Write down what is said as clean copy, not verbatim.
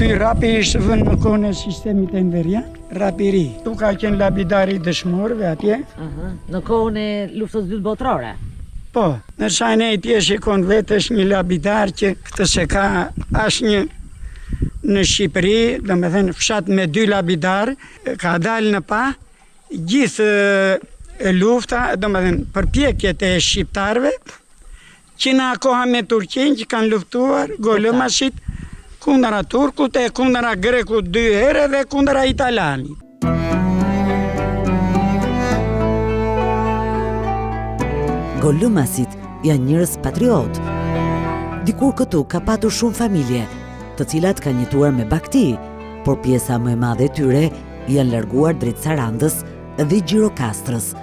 Ky rapi ishte vënë në kohën e sistemit enverian, rapi i ri. Tu ka qenë lapidari i dëshmorëve atje. Në kohën e luftës dytë botërore. Po, në shajnë e tje shikon vetë është një lapidar që këtë se ka asnjë në Shqipëri, do me thënë fshat me 2 lapidar, ka dalë në pa, gjithë lufta, do me thënë përpjekjet e shqiptarve, që në koha me Turqinë që kanë luftuar Golëmasit kundra turkut e kundra grekut 2 herë dhe kundra italanit. Golëmasit janë njerëz patriot. Dikur këtu ka patur shumë familje, të cilat kanë jetuar me bakti, por pjesa më e madhe e tyre janë larguar drejt Sarandës dhe Gjirokastrës,